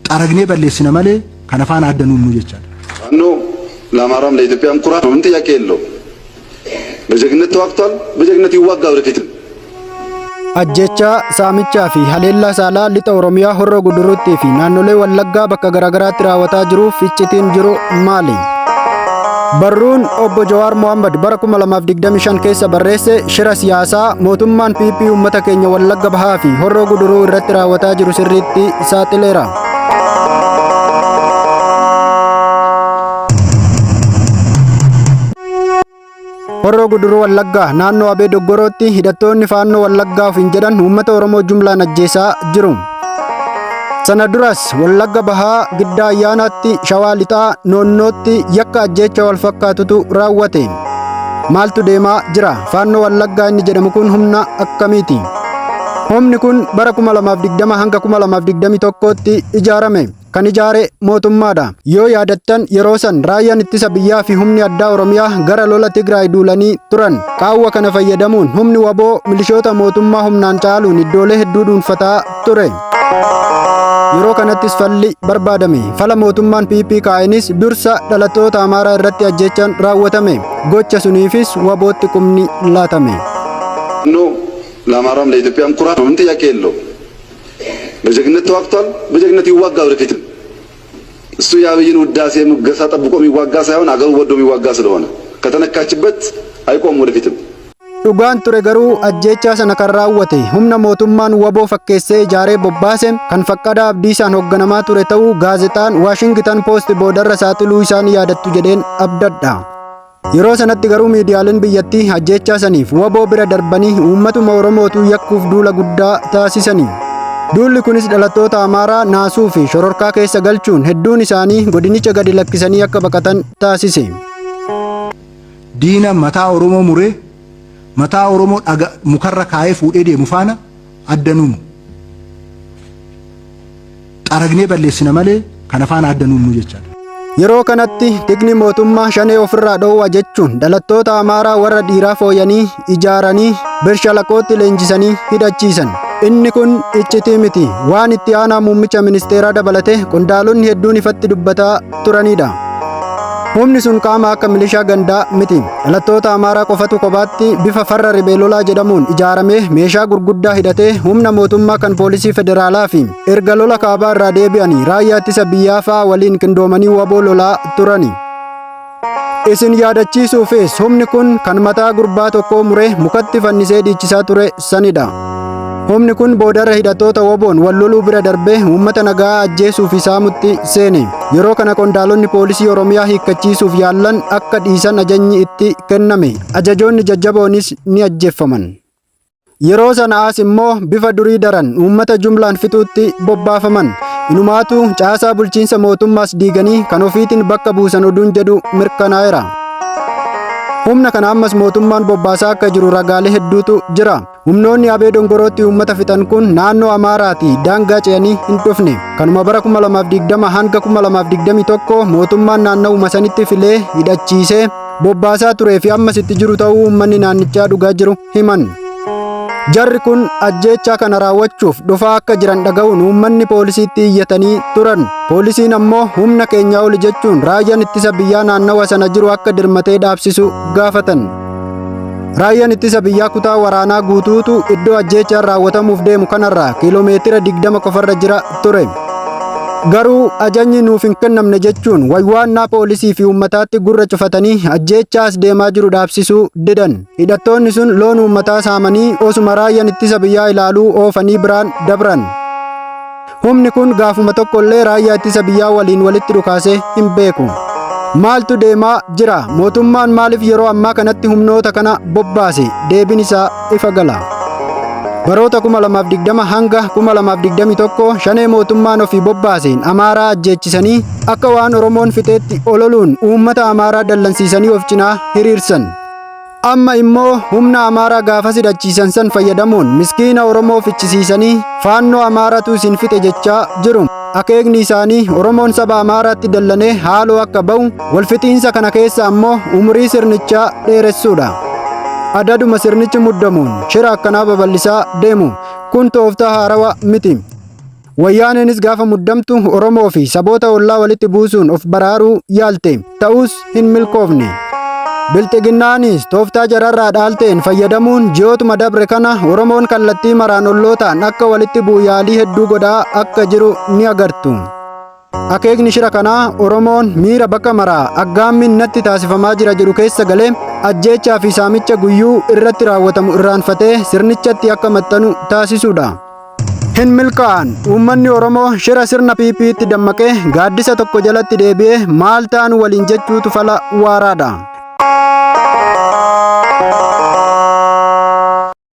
ጠረግኔ በሌስነ ማለ ከነፋን አደኑኑ ይቻላል አኖ ለአማራም ለኢትዮጵያም ኩራት ነው። ምን ጥያቄ የለው። በጀግነት ተዋግቷል፣ በጀግነት ይዋጋ ወደፊት። ajjecha saamichaa fi haleellaa saalaa lixa oromiyaa horroo gudurruutti fi naannolee wallaggaa bakka garaagaraatti raawwataa jiruuf iccitiin jiru maali? Barruun obbo Jawaar Mohammad bara 2025 keessa barreesse shira siyaasaa mootummaan PP uummata keenya wallagga bahaa fi horroo guduruu irratti raawwataa jiru sirriitti saaxileera. Horroo guduruu wallaggaa naannoo Abee Doggorootti hidhattoonni faannoo wallaggaa ofiin jedhan uummata Oromoo jumlaan ajjeesaa jiru. Sana duras wallagga bahaa giddaa ayyaanaatti shawaa lixaa noonnootti yakka ajjeecha wal fakkaatutu raawwate. Maaltu deemaa jira? Faannoo wallaggaa inni jedhamu kun humna akkamiiti? Humni kun bara 2020 hanga 2021tti ijaarame. Kan ijaare mootummaadha. Yoo yaadattan yeroo san raayyaan ittisa biyyaa fi humni addaa Oromiyaa gara lola Tigraay duulanii turan. Qaawwa kana fayyadamuun humni waboo milishoota mootummaa humnaan caaluun iddoolee hedduu dhuunfataa ture. Yeroo kanattis falli barbaadame. Fala mootummaan PP kaa'enis dursa dhalattoota Amaaraa irratti ajjechaan raawwatame. Gocha suniifis wabootti qumni laatame. No ለአማራም ለኢትዮጵያም ኩራት ነው። ምን ጥያቄ የለው። በጀግነት ተዋግቷል፣ በጀግነት ይዋጋ ወደፊት። እሱ የአብይን ውዳሴ ሙገሳ ጠብቆ የሚዋጋ ሳይሆን አገሩ ወዶ የሚዋጋ ስለሆነ ከተነካችበት አይቆም ወደፊትም። Dhugaan ture garuu ajjechaa sana kan raawwate humna mootummaan waboo fakkeessee ijaaree bobbaase kan Faqqadaa Abdiisaan hoogganamaa ture ta'uu gaazexaan Washington Post boodarra saaxiluu isaan yaadattu jedheen abdadha. Yeroo sanatti garuu miidiyaaleen biyyattii ajjechaa saniif waboo bira darbanii uummatuma Oromootu yakkuuf duula guddaa taasisanii. Duulli kunis dhalattoota Amaaraa naasuu fi shororkaa keessa galchuun hedduun isaanii godinicha gadi lakkisanii akka baqatan taasise. Diina mataa Oromoo muree mataa Oromoo mukarra kaa'ee fuudhee deemu faana addanuunu. Xaragnee balleessina malee kana faana addanuunu jechaadha. Yeroo kanatti tikni mootummaa shanee ofirraa dhoowwa jechuun dhalattoota Amaaraa warra dhiiraa fooyyanii ijaaranii birshalaqootti leenjisanii hidhachiisan. Inni kun iccitii miti. Waan itti aanaa muummicha ministeeraa dabalate qondaalonni hedduun ifatti dubbataa turanidha. Humni sun qaama akka milishaa gandaa miti. Dhalattoota Amaaraa qofatu kophaatti bifa farra ribeelolaa jedhamuun ijaaramee meeshaa gurguddaa hidhatee humna mootummaa kan poolisii federaalaa fi erga lola kaabaa irraa deebi'anii raayyaa ittisa biyyaa fa'aa waliin qindoomanii waboo lolaa turani. Isin yaadachiisuufis humni kun kan mataa gurbaa tokkoo muree mukatti fannisee dhiichisaa ture sanidha. Humni kun boodarra hidhattoota waboon wal loluu bira darbee uummata nagaa ajjeesuu fi saamutti seene. Yeroo kana qondaalonni poolisii Oromiyaa hiikkachiisuuf yaallan akka dhiisan ajajni itti kenname. Ajajoonni jajjaboonis ni ajjeeffaman. Yeroo sanaas immoo bifa durii daran uummata jumlaan fixuutti bobbaafaman. Inumaatu caasaa bulchiinsa mootummaas diiganii kan ofiitiin bakka buusan oduun jedhu mirkanaa'eera. Humna kana ammas mootummaan bobbaasaa akka jiru ragaalee hedduutu jira. Humnoonni Abee Dongorootti uummata fixan kun naannoo Amaaraati daangaa ce'anii hin dhufne. Kanuma bara 2020 hanga 2021 mootummaan naanna'uma sanitti filee hidhachiisee bobbaasaa turee fi ammas itti jiru ta'uu uummanni naannichaa dhugaa jiru himan. Jarri kun ajjechaa kana raawwachuuf dhufaa akka jiran dhaga'uun uummanni poolisiitti iyyatanii turan. Poolisiin ammoo humna keenyaa oli jechuun raayyaan ittisa biyyaa naannawa sana jiru akka dirmatee dhaabsisu gaafatan. Raayyaan ittisa biyyaa kutaa waraanaa guutuutu iddoo ajjechaan raawwatamuuf deemu kanarraa kiiloomeetira 20 qofarra jira ture. Garuu ajajni nuuf hin kennamne jechuun waywaannaa poolisii fi uummataatti gurra cufatanii ajjechaas deemaa jiru dhaabsisuu didan. Hidhattoonni sun loon uummataa saamanii osuma raayyaan ittisa biyyaa ilaaluu oofanii biraan dabran. Humni kun gaafuma tokkollee raayyaa ittisa biyyaa waliin walitti dhukaasee hin beeku. Maaltu deemaa jira? Mootummaan maaliif yeroo ammaa kanatti humnoota kana bobbaase? Deebiin isaa ifa gala. Baroota 2020 hanga 2021 shanee mootummaan ofii bobbaaseen Amaaraa ajjeechisanii akka waan Oromoon fixeetti ololuun uummata Amaaraa dallansiisanii of cinaa hiriirsan. Amma immoo humna Amaaraa gaafa hidhachiisan san fayyadamuun miskiina Oromoo fichisiisanii faannoo Amaaraatu isin fixe jechaa jiru. Akeekni isaanii Oromoon saba Amaaraatti dallanee haaloo akka ba'u walfixiinsa kana keessa ammoo umurii sirnichaa dheeressuudha. Adaduma sirnichi muddamuun shira akkanaa babal'isaa deemu kun tooftaa haarawaa miti. Wayyaaneenis gaafa muddamtu Oromoo fi saboota ollaa walitti buusuun of baraaruu yaalte ta'us hin milkoofne. Bilxiginnaanis tooftaa jararraa dhaalteen fayyadamuun ji'ootuma dabre kana Oromoon kallattii maraan ollootaan akka walitti bu'u yaalii hedduu godhaa akka jiru ni agartu. Akeekni shira kanaa Oromoon miira bakka maraa aggaammiin natti taasifamaa jira jedhu keessa galee ajjeechaa fi saamicha guyyuu irratti raawwatamu irraanfatee sirnichatti akka maxxanu taasisuudha. Hin milkaa'an uummanni Oromoo shira sirna PP'tti dammaqee gaaddisa tokko jalatti deebi'ee maal taanu waliin jechuutu fala waaraadha.